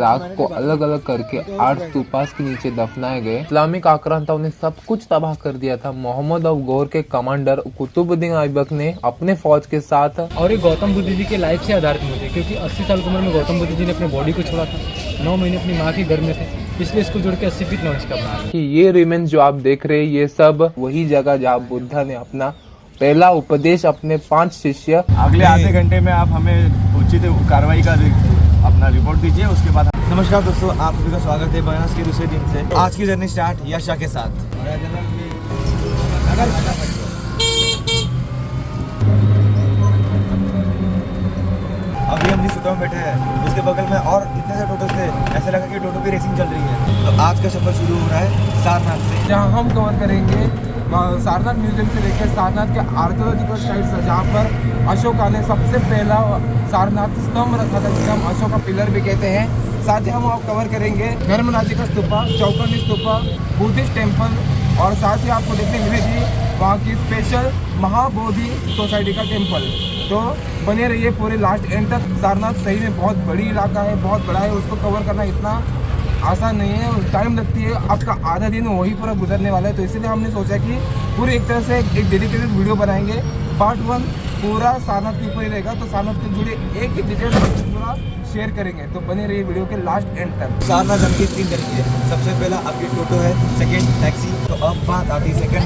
राख को अलग अलग करके 8 स्तूपास के नीचे दफनाए गए। इस्लामिक आक्रांताओं ने सब कुछ तबाह कर दिया था। मोहम्मद और गौर के कमांडर कुतुबुद्दीन ऐबक ने अपने फौज के साथ, और ये गौतम बुद्ध जी के लाइफ से आधारित मुझे, क्योंकि 80 साल की उम्र में गौतम बुद्ध जी ने अपने बॉडी को छोड़ा था, 9 महीने अपनी माँ के घर में थे, इसलिए इसको जोड़ के 80 फीट 9 इंच का बना कि ये रिमेन्स जो आप देख रहे हैं ये सब वही जगह जहाँ बुद्धा ने अपना पहला उपदेश अपने 5 शिष्य। अगले आधे घंटे में आप हमें उचित कार्रवाई का अपना रिपोर्ट दीजिए, उसके बाद। नमस्कार दोस्तों, आप सभी का स्वागत है बनारस के दूसरे दिन से। आज की जर्नी स्टार्ट यशा के साथ। अभी हम जिस टोटो में बैठे हैं उसके बगल में और इतने से टोटो थे, ऐसा लगा कि टोटो की रेसिंग चल रही है। तो आज का सफर शुरू हो रहा है सारनाथ से, जहाँ हम कवर करेंगे सारनाथ म्यूजियम से लेकर सारनाथ के आर्कियोलॉजिकल साइट्स, जहाँ पर अशोका ने सबसे पहला सारनाथ स्तंभ रखा था, जिसे हम अशोका पिलर भी कहते हैं। साथ ही हम कवर करेंगे धर्मराज का स्तूपा, चौकनी स्तूपा, बुद्धिस्ट टेम्पल, और साथ ही आपको देखने मिलेगी वहाँ की स्पेशल महाबोधि सोसाइटी का टेम्पल। तो बने रहिए पूरे लास्ट एंड तक। सारनाथ सही में बहुत बड़ी इलाका है, बहुत बड़ा है, उसको कवर करना इतना आसान नहीं है, टाइम लगती है। आपका आधा दिन वही पूरा गुजरने वाला है, तो इसीलिए हमने सोचा कि पूरी एक तरह से एक डेडिकेटेड वीडियो बनाएंगे। पार्ट 1 पूरा सारनाथ के ऊपर ही रहेगा, तो सारनाथ से जुड़े एक डिटेल पूरा शेयर करेंगे, तो बने रहिए वीडियो के लास्ट एंड तक। सारनाथ जाने के 3 तरीके हैं। सबसे पहला आपकी टोटो है, सेकंड टैक्सी। तो अब बात आती है सेकंड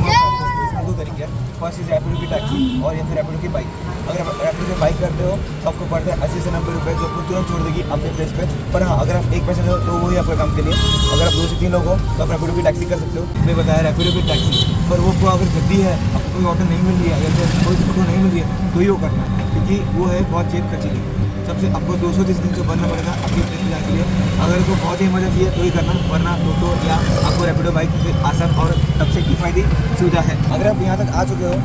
दो तरीके हैं। फर्स्ट इज रैपिडो की टैक्सी और या फिर रैपिडो की बाइक। अगर आप रैपिडो की बाइक करते हो तो आपको पड़ता है 80 से 90 रुपये, जो आपको तुरंत छोड़ देगी अपने प्लेस पे। पर हाँ, अगर आप एक पैसे हो तो वही आपके काम के लिए। अगर आप 2 से 3 लोग हो तो आप रैपिडो की टैक्सी कर सकते हो। मैं बताया रैपिडो की टैक्सी, पर वो अगर गद्दी है, आपको कोई ऑटो नहीं मिल रही है या फिर कोई ऑटो नहीं मिल रही है तो ही वो करना, क्योंकि वो है बहुत जेब कचीली। सबसे आपको 200-300 बनना पड़ेगा आपके प्लेस में जाने के लिए। अगर को बहुत ही इमरजेंसी है तो ही करना, वरना टोटो या आपको रैपिडो बाइक से आसान और सबसे किफ़ायती सुविधा है। अगर आप यहाँ तक आ चुके हो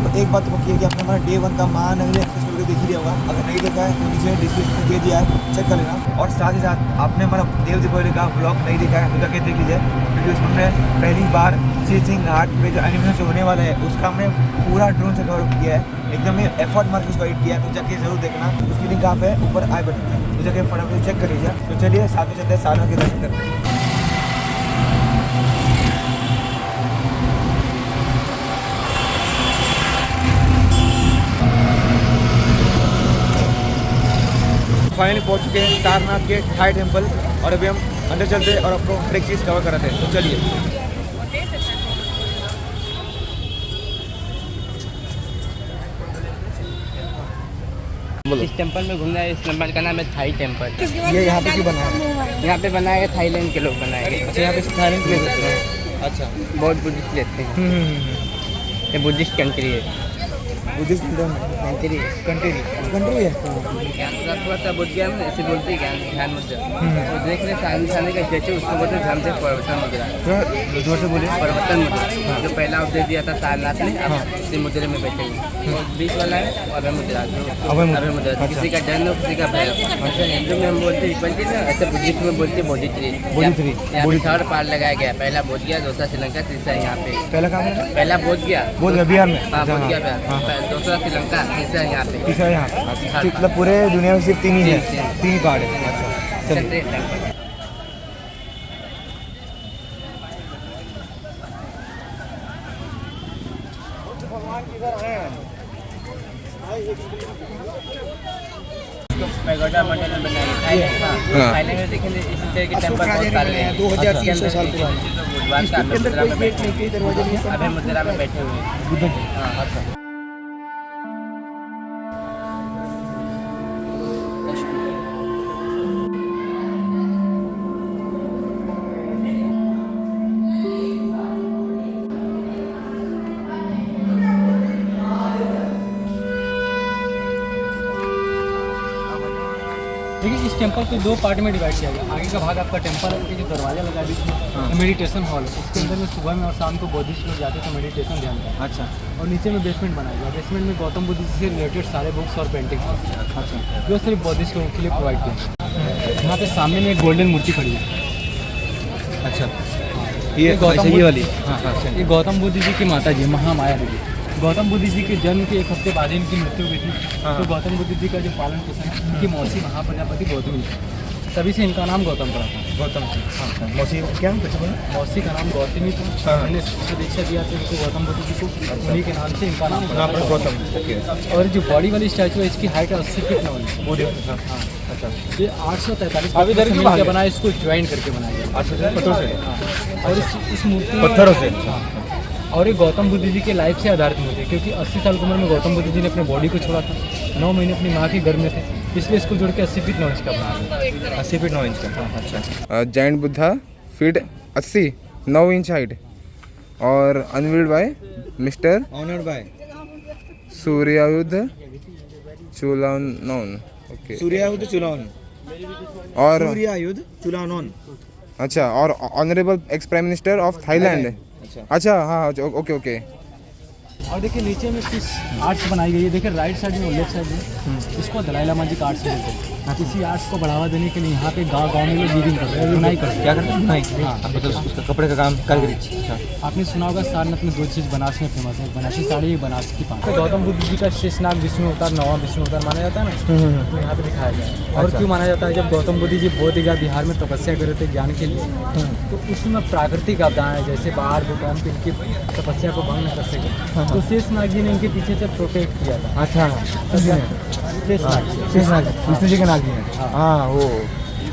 तो एक बात तो पक्की है कि आपने हमारा Day 1 का महानगरी एक्सप्रेस वीडियो देख ही लिया होगा। अगर नहीं देखा है तो नीचे डिस्क्रिप्शन में दे दिया है, चेक कर लेना। और साथ ही साथ आपने हमारा देव दीपावली का ब्लॉग नहीं देखा है तो जाके देख लीजिए, क्योंकि उसमें हमने पहली बार सिंह घाट में जो एनिमेशन से होने वाला है उसका हमने पूरा ड्रोन से कवर किया है, एकदम ही एफर्ट मार के उसको एडिट किया है। तो जाके जरूर देखना, उसकी लिंक आप है ऊपर आई बटन में, तो जाके फटाफट चेक कर लीजिए। तो चलिए साथ में चलते हैं सारनाथ के दर्शन करते हैं। फाइनली पहुंच चुके हैं सारनाथ के थाई टेम्पल, और अभी हम अंदर चलते हैं और आपको हर एक चीज़ कवर कराते हैं। तो चलिए। इस टेम्पल में घूमना है। इस टेम्पल का नाम है थाई टेम्पल। ये यहाँ पे क्यों बना है? यहाँ पे बनाया है, थाईलैंड के लोग बनाए हैं। अच्छा, यहाँ पे थाईलैंड के लोग हैं। अच्छा, बहुत बुद्धिस्ट लेते हैं। ये बुद्धिस्ट कंट्री है। बुद्धिस्ट कंट्री कंट्री है। थोड़ा सा बुद्ध गया में ऐसे बोलते हैं ध्यान मुद्रा। तो देख रहे सामने का स्टेचू, उसको बोलते हैं ध्यान से परिवर्तन मुद्रा। जोर से बोलिए। परिवर्तन मुद्रा जो पहला उपदेश दिया था सारनाथ ने, अब इसी मुद्रे में बैठे हुए। और बीच वाला है अभय मुद्रा, अभय मुद्रा। किसी का डर हो, किसी का भय हो। हिंदू में हम बोलते हैं, ऐसे बुद्धिस्ट में बोलते हैं बोधित्री। यहाँ पे 3rd पार लगाया गया। पहला बोध गया, दूसरा श्रीलंका, तीसरा यहाँ पे। पहला कहाँ है? पहला बोध गया बिहार में। हाँ, बोध गया बिहार, दूसरा श्रीलंका, तीसरा यहाँ पे। तीसरा यहाँ। मतलब पूरे दुनिया में सिर्फ 3 ही है, 3 ही पहाड़ है। अच्छा, चलिए। पैगोडा मंदिर में बनाया है। थाईलैंड में देखेंगे इस तरह के टेम्पल बहुत सारे हैं। 2300 साल पुराने। अभय मुद्रा में बैठे हुए हैं। देखिए, इस टेम्पल को 2 पार्ट में डिवाइड किया गया। आगे का भाग आपका टेम्पल के जो दरवाजा लगा बीच में मेडिटेशन हॉल, उसके अंदर में सुबह में और शाम को बुद्धिस्ट लोग जाते हैं तो मेडिटेशन ध्यान दें। अच्छा। और नीचे में बेसमेंट बनाया गया। बेसमेंट में गौतम बुद्ध जी से रिलेटेड सारे बुक्स और पेंटिंग्स। अच्छा, जो सिर्फ बुद्धिस्ट लोगों के लिए प्रोवाइड किया। यहाँ पे सामने में एक गोल्डन मूर्ति खड़ी है। अच्छा, ये गौतम वाली। ये गौतम बुद्ध जी की माता जी महामाया देवी। गौतम बुद्ध जी के जन्म के 1 हफ्ते बाद इनकी मृत्यु हुई थी। तो गौतम बुद्ध जी का जो पालन पोषण है, उनकी मौसी महाप्रजापति गौतमी। तभी से इनका नाम गौतम पड़ा था। गौतम जी। हाँ, मौसी क्या कुछ बोला? मौसी का नाम गौतमी था। हाँ। मैंने शिक्षा दीक्षा दिया था इनको गौतम बुद्ध जी को, उन्हीं के नाम से इनका नाम पड़ा। नाम पर गौतम। ओके। और जो बॉडी वाली स्टैचू है इसकी हाइट 80 फीट 9 इंच। बॉडी। हाँ। अच्छा। ये 843 पत्थर से बना है, इसको ज्वाइन करके बनाया गया। 8 पत्थरों से। हाँ। और इस मूर्ति में पत्थरों से। हाँ। और ये गौतम बुद्ध जी के लाइफ से आधारित मूर्ति है, क्योंकि 80 साल की उम्र में गौतम बुद्ध जी ने अपने बॉडी को छोड़ा था। 9 महीने अपनी माँ के गर्भ में थे, इसलिए इसको जोड़ के 80 फीट 9 इंच का बनाया। 80 फीट 9 इंच का। अच्छा। Giant Buddha feet 80 9 inch height और unveiled by mister honoured by Surayud Chulanont. Okay. Surayud Chulanont. और सूर्यायुध चुलानोन। अच्छा, और honourable ex prime minister of Thailand. अच्छा। अच्छा, हाँ, ओके ओके। और देखिए नीचे में कुछ आर्ट्स बनाई गई है। देखिए राइट साइड में और लेफ्ट साइड में, इसको दलाई लामा जी का आर्ट्स बोलते हैं। इसी आर्ट्स को बढ़ावा देने के लिए यहाँ पे गांव में लोग वीविंग करते हैं, बुनाई करते हैं। क्या करते हैं? बुनाई। हाँ। मतलब उसका कपड़े का काम, कारीगरी। अच्छा। आपने सुना होगा सारनाथ में 2 चीज़ बनारस में फेमस है, बनारसी साड़ी, बनारस की पान। गौतम बुद्ध जी का शेषनाग विष्णु अवतार, 9वां विष्णु अवतार माना जाता है ना, तो यहाँ पे दिखाया गया है। और क्यों माना जाता है? जब गौतम बुद्ध जी बोध गया बिहार में तपस्या कर रहे थे ज्ञान के लिए, तो उसमें प्राकृतिक आपदाएं जैसे बाढ़ भूकंप इनकी तपस्या को भंग न कर सके, तो शेषनाग जी ने इनके पीछे से प्रोटेक्ट किया था। अच्छा। शेषनाग विष्णु जी के नाग जी हैं। हाँ, वो।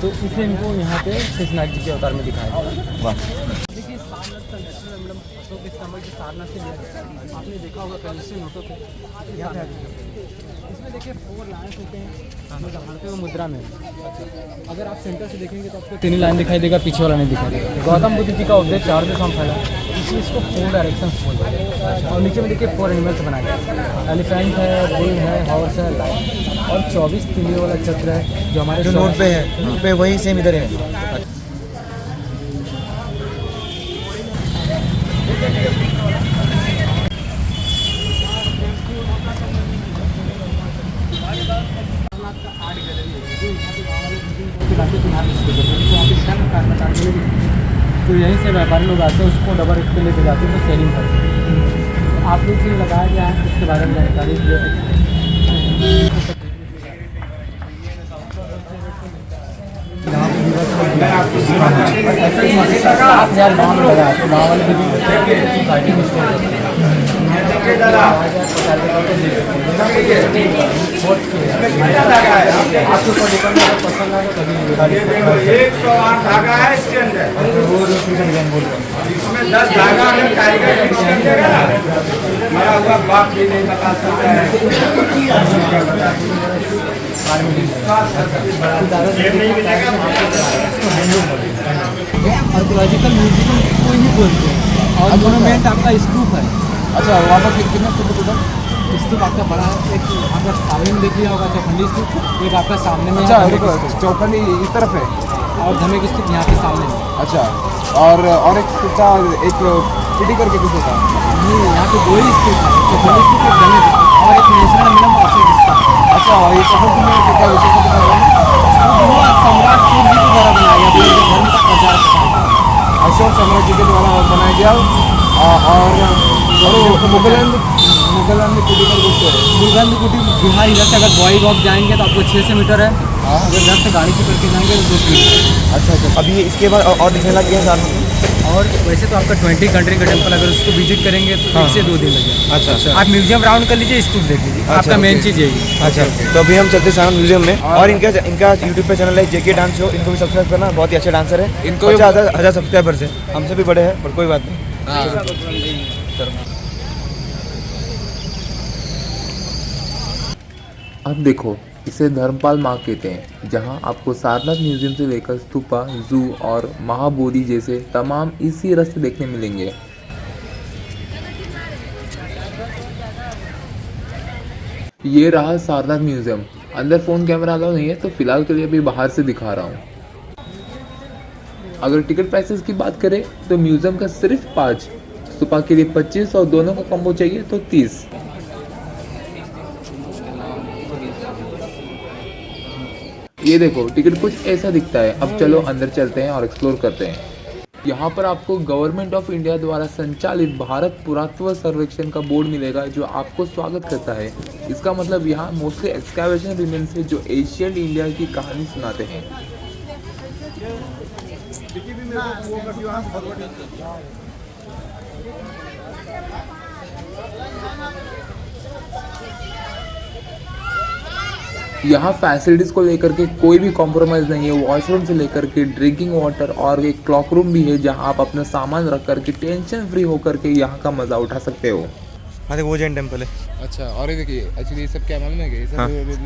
तो इसलिए इनको यहाँ पे शेषनाग जी के अवतार में दिखाया गया। वाह। देखिए सारनाथ का नेशनल एम्बलम अशोक स्तंभ के सारनाथ से लिया गया है। आपने देखा होगा करेंसी नोटों पे यहाँ पे इसमें देखिए 4 लाइन्स होते हैं जो दहाड़ते हुए मुद्रा में। अगर आप सेंटर से देखेंगे तो आपको 3 लाइन दिखाई देगा, पीछे वाला नहीं दिखाई देगा। गौतम बुद्ध जी का उपदेश 4 दिशा में फैला, इसलिए इसको 4 डायरेक्शंस बोलते हैं। और नीचे में देखिए 4 एनिमल्स बनाए गए, एलिफेंट है, बुल है, हॉर्स है, लायन, और 24 तीलियों वाला चक्र है जो हमारे जो नोट पे है, नोट पे वही सेम इधर है। तो यहीं से व्यापारी लोग आते हैं, उसको डबल रेट पे लेके जाते हैं, तो सेलिंग करते हैं। तो आप लोग के लिए लगाया गया है, इसके बारे में जानकारी दे सकते हैं। आपके ऊपर डिपेंड है, पसंद आए तो तभी 108 धागा है इसके अंदर, इसमें 10 धागा है टाइगर इसके अंदर है ना, मरा हुआ बाप भी नहीं बता सकता है। आर्कोलॉजिकल म्यूजियम को ही बोलते हैं। और मोनूमेंट आपका स्तूप है। अच्छा, वहाँ पर कितना स्तूप टोटल? स्तूप आपका बड़ा है, एक आपका सामने में देख लिया होगा चौखंडी स्तूप, एक आपका सामने में अच्छा, है देखो चौखंडी इस तरफ है और धमेक स्तूप यहाँ पे सामने है। अच्छा, और एक कितना एक पिटी करके कुछ होता है। ये यहाँ पे 2 ही स्तूप है, चौखंडी स्तूप, एक धमेक स्तूप और एक नेशनल एम्बलम अशोक स्तंभ। अच्छा, ये चौखंडी में कितना विशेष कितना है? सम्राट सूर्य जी के द्वारा बनाया गया, अपने धर्म का प्रचार करता है। अशोक सम्राट जी के द्वारा बनाया गया। और मुगलन में क्रिटिकल रूप से दुर्गंध कुटी बिहार इधर से अगर बॉय वॉक जाएंगे तो आपको 600 मीटर है, अगर इधर से गाड़ी से करके जाएंगे तो 2 किलोमीटर। अच्छा। अभी इसके बाद और दिखने लग गए हैं साथ में। और वैसे तो आपका 20 कंट्री का टेम्पल, अगर उसको विजिट करेंगे तो 1 से 2 दिन लगेगा। अच्छा। आप म्यूजियम राउंड कर लीजिए, स्तूप देख लीजिए, आपका मेन चीज़ यही। अच्छा, तो अभी हम चलते सारनाथ म्यूजियम में। और इनका यूट्यूब पे चैनल है जेके डांस शो, इनको भी सब्सक्राइब करना, बहुत ही अच्छे डांसर है। इनको भी 1000 सब्सक्राइबर्स है, हमसे भी बड़े हैं पर कोई बात नहीं। अब देखो, इसे धर्मपाल मार्ग कहते हैं, जहां आपको सारनाथ म्यूजियम से लेकर स्तूपा, जू और महाबोधि जैसे तमाम इसी रास्ते देखने मिलेंगे। ये रहा सारनाथ म्यूजियम। अंदर फोन कैमरा अलाउ नहीं है, तो फिलहाल के लिए अभी बाहर से दिखा रहा हूँ। अगर टिकट प्राइसेस की बात करें तो म्यूजियम का सिर्फ 5, स्तूपा के लिए 25 और दोनों का कॉम्बो चाहिए तो 30। ये देखो, टिकट कुछ ऐसा दिखता है। अब चलो अंदर चलते हैं और एक्सप्लोर करते हैं। यहाँ पर आपको गवर्नमेंट ऑफ इंडिया द्वारा संचालित भारत पुरातत्व सर्वेक्षण का बोर्ड मिलेगा, जो आपको स्वागत करता है। इसका मतलब यहाँ मोस्टली एक्सकैवेशन रिमेन्स है जो एशियन इंडिया की कहानी सुनाते हैं। यहाँ फैसिलिटीज़ को लेकर के कोई भी कॉम्प्रोमाइज़ नहीं है। वॉशरूम से लेकर के ड्रिंकिंग वाटर और एक क्लॉक रूम भी है जहाँ आप अपना सामान रख करके टेंशन फ्री होकर के यहाँ का मज़ा उठा सकते हो। हाँ देखो वो जैन टेम्पल है। अच्छा, और ये देखिए एक्चुअली ये सब क्या मालूम है कि ये सब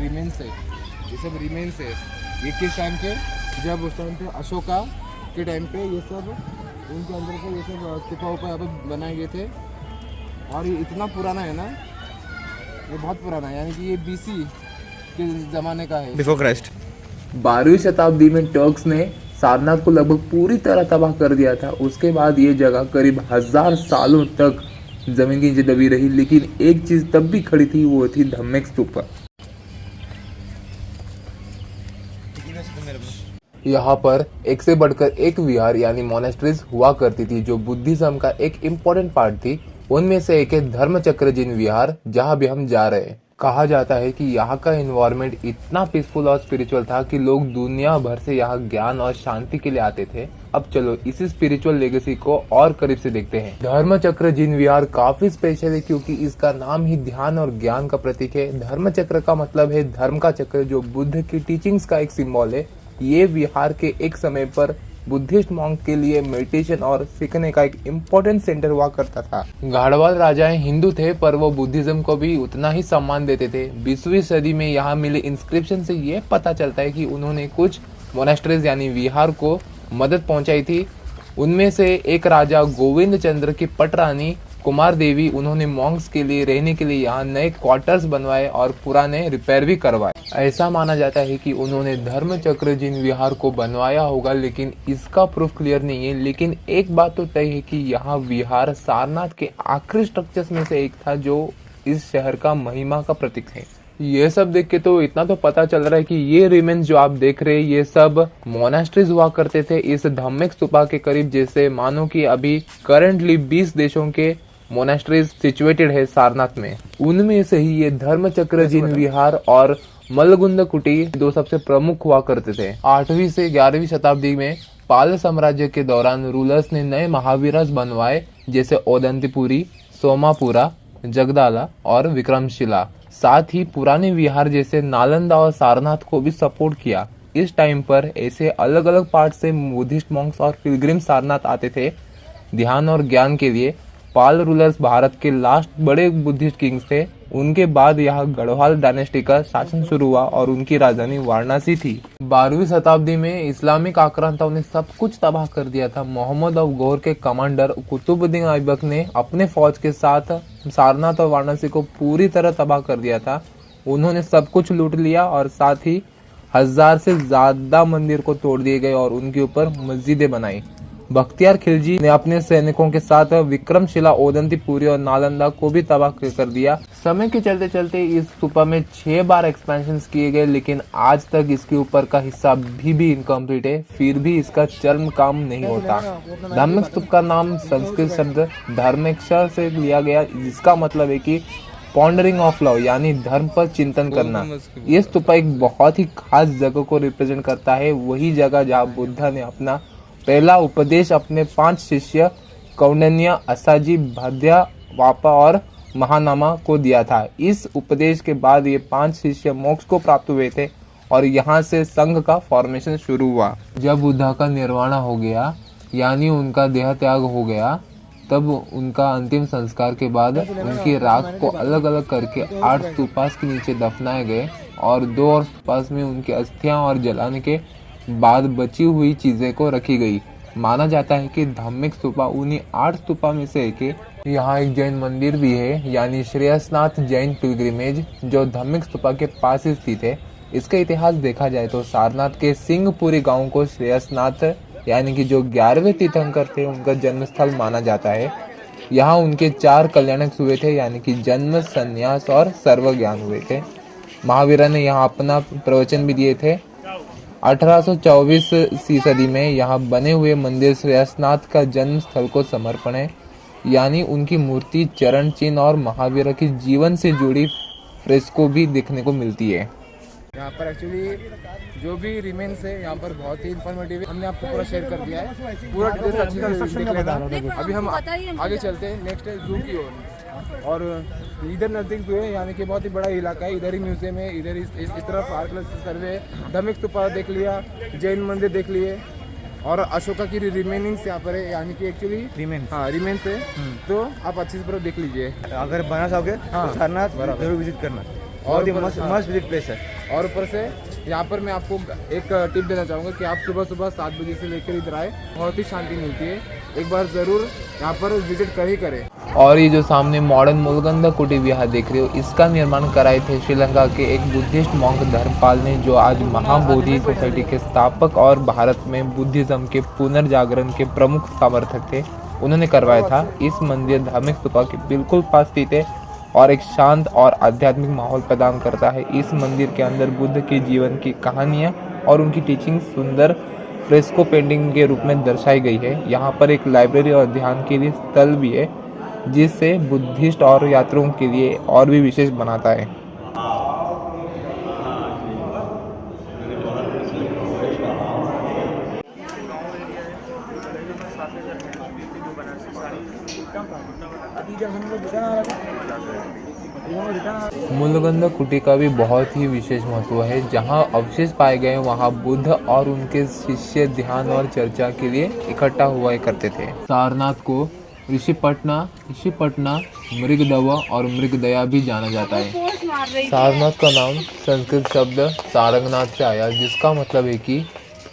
रिमेन्स है, ये सब रिमेन्स है। ये किस टाइम के, जब उस टाइम पे अशोका के टाइम पे ये सब उनके अंदर पे ये सब स्तूपा उपा यहाँ पे बनाए गए थे। और ये इतना पुराना है ना, ये बहुत पुराना है, यानी कि ये BC के ज़माने का है। Before Christ. 12वीं शताब्दी में टर्क्स ने सारनाथ को लगभग पूरी तरह तबाह कर दिया था। उसके बाद ये जगह करीब 1000 सालों तक जमीन के नीचे दबी रही, लेकिन एक चीज तब भी खड़ी थी, वो थी धम्मेक स्तूपा। यहाँ पर एक से बढ़कर एक विहार यानी मोनेस्ट्रीज हुआ करती थी जो बुद्धिज्म का एक इम्पोर्टेंट पार्ट थी। उनमें से एक है धर्मचक्र जिन विहार, जहाँ भी हम जा रहे हैं। कहा जाता है कि यहाँ का एनवायरनमेंट इतना पीसफुल और स्पिरिचुअल था कि लोग दुनिया भर से यहाँ ज्ञान और शांति के लिए आते थे। अब चलो इसी स्पिरिचुअल लेगेसी को और करीब से देखते हैं। धर्मचक्र जिन विहार काफी स्पेशल है क्योंकि इसका नाम ही ध्यान और ज्ञान का प्रतीक है। धर्मचक्र का मतलब है धर्म का चक्र, जो बुद्ध की टीचिंग्स का एक सिंबल है। ये विहार के एक समय पर बुद्धिस्ट मॉन्क के लिए मेडिटेशन और सीखने का एक इम्पोर्टेंट सेंटर हुआ करता था। गाढ़वाल राजाएं हिंदू थे पर वो बुद्धिज्म को भी उतना ही सम्मान देते थे। 20वीं सदी में यहाँ मिले इंस्क्रिप्शन से ये पता चलता है कि उन्होंने कुछ मोनेस्ट्रीज यानी विहार को मदद पहुंचाई थी। उनमें से एक राजा गोविंद चंद्र की पटरानी कुमार देवी, उन्होंने मॉन्क्स के लिए रहने के लिए यहाँ नए क्वार्टर्स बनवाए और पुराने रिपेयर भी करवाए। ऐसा माना जाता है कि उन्होंने धर्मचक्र जिन विहार को बनवाया होगा, लेकिन इसका प्रूफ क्लियर नहीं है। लेकिन एक बात तो तय है कि यहाँ विहार सारनाथ के आखिरी स्ट्रक्चर्स में से एक था जो इस शहर का महिमा का प्रतीक है। ये सब देख के तो इतना तो पता चल रहा है कि ये रिमेन्स जो आप देख रहे हैं ये सब मोनेस्ट्रीज हुआ करते थे इस धम्मेक स्तूपा के करीब। जैसे मानो कि अभी करंटली 20 देशों के मोनेस्ट्रीज सिचुएटेड है सारनाथ में। उनमें से ही ये धर्मचक्र जिन विहार और मल्लगुंद कुटी दो सबसे प्रमुख हुआ करते थे। 8वीं से 11वीं शताब्दी में पाल साम्राज्य के दौरान रूलर्स ने नए महावीरस बनवाए, जैसे ओदंतीपुरी, सोमापुरा, जगदाला और विक्रमशिला। साथ ही पुराने विहार जैसे नालंदा और सारनाथ को भी सपोर्ट किया। इस टाइम पर ऐसे अलग अलग पार्ट से बुद्धिस्ट मॉन्क्स और पिलग्रिम सारनाथ आते थे ध्यान और ज्ञान के लिए। पाल रूलर्स भारत के लास्ट बड़े बुद्धिस्ट किंग्स थे। उनके बाद यहाँ गढ़वाल डायनेस्टी का शासन शुरू हुआ और उनकी राजधानी वाराणसी थी। 12वीं शताब्दी में इस्लामिक आक्रांताओं ने सब कुछ तबाह कर दिया था। मोहम्मद ऑफ गौर के कमांडर कुतुबुद्दीन ऐबक ने अपने फौज के साथ सारनाथ और वाराणसी को पूरी तरह तबाह कर दिया था। उन्होंने सब कुछ लूट लिया और साथ ही 1000 से ज्यादा मंदिर को तोड़ दिए गए और उनके ऊपर मस्जिदें बनाई। बख्तियार खिलजी ने अपने सैनिकों के साथ विक्रमशिला, ओदंतीपुरी और नालंदा को भी तबाह कर दिया। समय के चलते चलते इस स्तूपा में 6 बार एक्सपेंशन किए गए, लेकिन आज तक इसके ऊपर का हिस्सा भी इनकम्प्लीट है। फिर भी इसका चरम काम नहीं होता। धम्मेक स्तूप का नाम संस्कृत शब्द धर्मेक्षर से लिया गया, जिसका मतलब है कि पॉन्डरिंग ऑफ लव, यानी धर्म पर चिंतन करना। ये स्तूपा एक बहुत ही खास जगह को रिप्रेजेंट करता है, वही जगह जहाँ बुद्ध ने अपना पहला उपदेश अपने 5 शिष्य कौंडिन्य, असाजी, भाद्या, वापा और महानामा को दिया था। इस उपदेश के बाद ये 5 शिष्य मोक्ष को प्राप्त हुए थे और यहाँ से संघ का फॉर्मेशन शुरू हुआ। जब बुद्ध का निर्वाण हो गया यानी उनका देह त्याग हो गया, तब उनका अंतिम संस्कार के बाद उनकी राख को अलग अलग करके 8 स्तूपास के नीचे दफनाए गए और 2 और स्तूपास में उनकी अस्थियां और जलाने के बाद बची हुई चीजें को रखी गई। माना जाता है कि धम्मेक स्तूपा उन्हीं 8 स्तूपा में से एक है। यहाँ एक जैन मंदिर भी है यानी श्रेयसनाथ जैन पिलग्रिमेज, जो धम्मेक स्तूपा के पास ही स्थित है। इसका इतिहास देखा जाए तो सारनाथ के सिंहपुरी गांव को श्रेयसनाथ यानी कि जो 11वें तीर्थंकर थे उनका जन्मस्थल माना जाता है। यहाँ उनके 4 कल्याणक हुए थे, यानी कि जन्म, संन्यास और सर्व ज्ञान हुए थे। महावीर ने यहाँ अपना प्रवचन भी दिए थे। 1824 सदी में यहाँ बने हुए मंदिर श्रेयसनाथ का जन्म स्थल को समर्पण है, यानी उनकी मूर्ति, चरण चिन्ह और महावीर की जीवन से जुड़ी फ्रेस्को भी देखने को मिलती है। यहाँ पर एक्चुअली जो भी रिमेन्स है यहाँ पर बहुत ही इन्फॉर्मेटिव है, हमने आपको पूरा शेयर कर दिया है, पूरा डिटेल्स अच्छे से देख लेना। अभी हम आगे चलते हैं नेक्स्ट जू की ओर, और इधर नज़दीक जू है, यानी कि बहुत ही बड़ा इलाका है, इधर ही म्यूजियम है, इधर इस तरफ आर्कियोलॉजी सर्वे है, धमिक स्तूपा देख लिया, जैन मंदिर देख लिए, और अशोका की रिमेनिंग्स यहाँ पर है, यानी कि एक्चुअली रिमेन्स है, तो आप अच्छे से पूरा देख लीजिए। अगर बना चाहोगे तो सारनाथ जरूर विजिट करना, और मस्त विजिट प्लेस है। और ऊपर से यहाँ पर मैं आपको एक टिप देना चाहूँगा कि आप सुबह सुबह 7 बजे से लेकर इधर आए, बहुत ही शांति मिलती है, एक बार ज़रूर यहाँ पर विजिट कर ही करें। और ये जो सामने मॉडर्न मुलगंधा कुटी विहार देख रहे हो, इसका निर्माण कराए थे श्रीलंका के एक बुद्धिस्ट मॉन्क धर्मपाल ने, जो आज महाबोधि सोसाइटी के स्थापक और भारत में बुद्धिज्म के पुनर्जागरण के प्रमुख समर्थक थे। उन्होंने करवाया था। इस मंदिर धार्मिक स्तूपा के बिल्कुल पास स्थित है और एक शांत और आध्यात्मिक माहौल प्रदान करता है। इस मंदिर के अंदर बुद्ध के जीवन की कहानियाँ और उनकी टीचिंग सुंदर फ्रेस्को पेंटिंग के रूप में दर्शाई गई है। यहाँ पर एक लाइब्रेरी और ध्यान के लिए स्थल भी है, जिससे बुद्धिस्ट और यात्रियों के लिए और भी विशेष बनाता है। मुलगंधा कुटी का भी बहुत ही विशेष महत्व है। जहाँ अवशेष पाए गए वहाँ बुद्ध और उनके शिष्य ध्यान और चर्चा के लिए इकट्ठा हुआ करते थे। सारनाथ को ऋषिपटना, मृगदवा और मृगदया भी जाना जाता है। सारनाथ का नाम संस्कृत शब्द सारंगनाथ से आया, जिसका मतलब है कि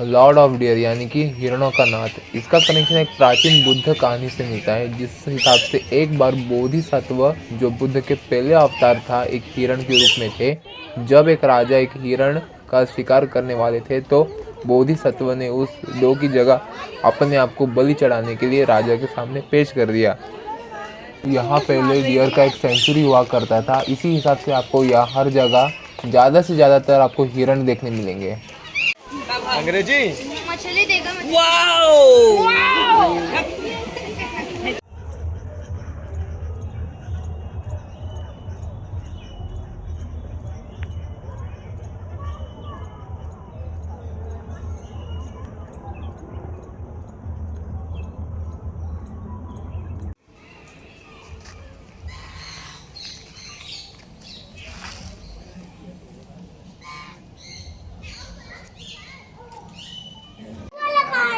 लॉर्ड ऑफ डियर, यानी कि हिरणों का नाथ। इसका कनेक्शन एक प्राचीन बुद्ध कहानी से मिलता है, जिस हिसाब से एक बार बोधिसत्व, जो बुद्ध के पहले अवतार था, एक हिरण के रूप में थे। जब एक राजा एक हिरण का शिकार करने वाले थे, तो बोधिसत्व ने उस दो की जगह अपने आप को बलि चढ़ाने के लिए राजा के सामने पेश कर दिया। यहाँ पहले डियर का एक सेंचुरी हुआ करता था। इसी हिसाब से आपको यहाँ हर जगह ज़्यादा से ज़्यादातर आपको हिरण देखने मिलेंगे। अंग्रेजी मछली देगा मुझे। वाओ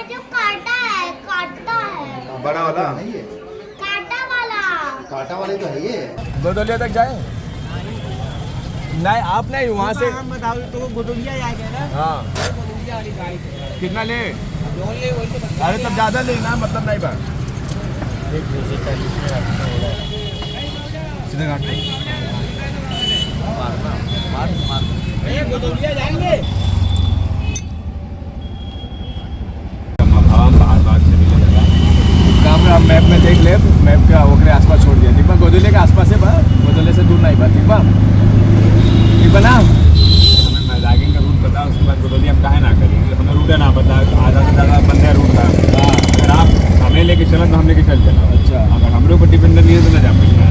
जो काटा है बड़ा वाला, काटा वाला तो है ये। गोदलिया तक जाए? नहीं, आप नहीं, वहाँ से बताओ तो गोदलिया जाएगा ना। हाँ, गोदलिया वाली गाड़ी कितना ले? तो अरे तब ज़्यादा लेना, मतलब नहीं बात। सीधे घाट मार गोदलिया जाएंगे। हम मैप में देख ले, मैप के ओकरे आसपास छोड़ दिया। ठीक बा, गोदले के आसपास है बा, गोदले से दूर नहीं बा। ठीक बा, ठीक बा ना। हमें मैदागिंग का रूट बता, उसके बाद गोदली हम काहे ना करेंगे, हमें रूट ना बता, आधा से ज़्यादा बंदे रूट था। अगर आप हमें लेके चलो तो हम लेके चल चलो। अच्छा, अगर हम लोग को डिपेंडेंट नहीं है तो ना जा पाएंगे।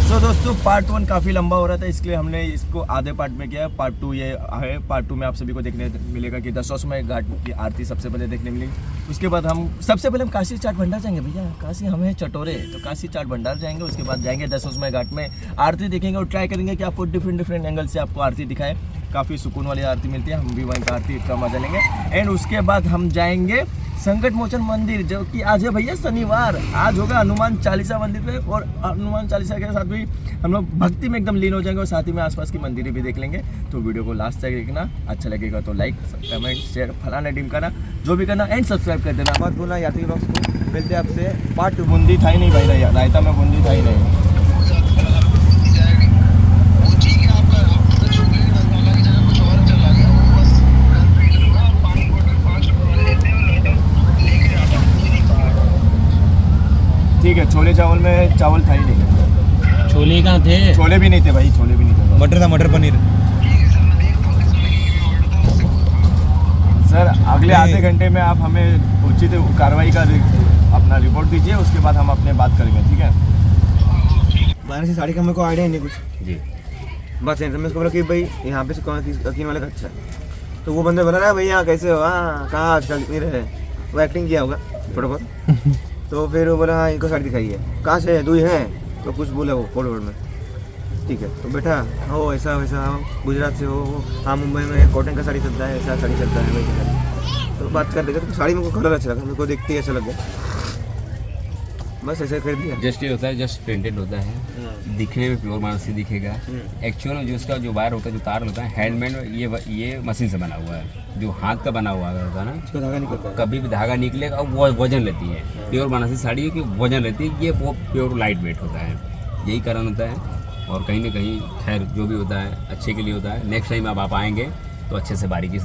सो दोस्तों, पार्ट 1 काफ़ी लंबा हो रहा था, इसलिए हमने इसको आधे पार्ट में किया है। पार्ट 2 ये है। पार्ट 2 में आप सभी को देखने मिलेगा कि दशाश्वमेध घाट की आरती सबसे पहले देखने मिलेगी। उसके बाद हम सबसे पहले हम काशी चाट भंडार जाएंगे। भैया काशी हम हैं चटोरे, तो काशी चाट भंडार जाएंगे। उसके बाद जाएंगे दशाश्वमेध घाट में, आरती देखेंगे और ट्राई करेंगे कि आपको डिफरेंट एंगल से आपको आरती दिखाए। काफ़ी सुकून वाली आरती मिलती है, हम भी वहीं पर आरती का मजा लेंगे। एंड उसके बाद हम जाएंगे संकट मोचन मंदिर, जो कि आज है भैया शनिवार। आज होगा हनुमान चालीसा मंदिर पे, और हनुमान चालीसा के साथ भी हम लोग भक्ति में एकदम लीन हो जाएंगे, और साथ ही में आसपास की मंदिरें भी देख लेंगे। तो वीडियो को लास्ट तक देखना, अच्छा लगेगा तो लाइक, कमेंट, शेयर, फलाना टीम करना, जो भी करना, एंड सब्सक्राइब कर देना मत भूलना। यात्री ब्लॉग्स को मिलते हैं आपसे पार्ट। बूंदी था ही नहीं भाई, रायता में बूंदी था ही नहीं। ठीक है, छोले चावल में चावल था ही नहीं। छोले कहाँ थे? छोले भी नहीं थे भाई, छोले भी नहीं थे। मटर था, मटर पनीर। सर, अगले आधे घंटे में आप हमें उचित कार्रवाई का अपना रिपोर्ट दीजिए, उसके बाद हम अपने बात करेंगे। ठीक है? बनारसी साड़ी का मेरे को आइडिया नहीं कुछ। जी, बस सेंटर में उसको बोला कि भाई यहाँ पे से कौन यकीन वाले का अच्छा है। तो वो बंदे बोला ना भैया कैसे हो, हाँ कहाँ आजकल इतनी रहे, वो एक्टिंग किया होगा थोड़ा बहुत। तो फिर वो बोला हाँ इनको साड़ी दिखाई है, कहाँ से है, दुई है, तो कुछ बोला वो कोड वर्ड में। ठीक है तो बेटा हो ऐसा वैसा, हाँ गुजरात से हो, हाँ मुंबई में कॉटन का साड़ी चलता है, ऐसा साड़ी चलता है वैसे। तो बात करते तो साड़ी मेरे को कलर अच्छा लगा, मेरे को देखते ही अच्छा लग गया, बस ऐसे खरीद लिया। जस्ट ये होता है, जस्ट प्रिंटेड होता है, दिखने में प्योर बनारसी दिखेगा। एक्चुअल में जो उसका जो वायर होता है, जो तार होता है हैंडमेड, ये मशीन से बना हुआ है। जो हाथ का बना हुआ होता है ना, उसका धागा निकलता कभी भी धागा निकलेगा और वो वजन लेती है। प्योर बनारसी साड़ी है कि वजन लेती है, ये वो प्योर लाइट वेट होता है, यही कारण होता है। और कहीं ना कहीं खैर जो भी होता है अच्छे के लिए होता है। नेक्स्ट टाइम अब आप आएंगे तो अच्छे से बारीकी से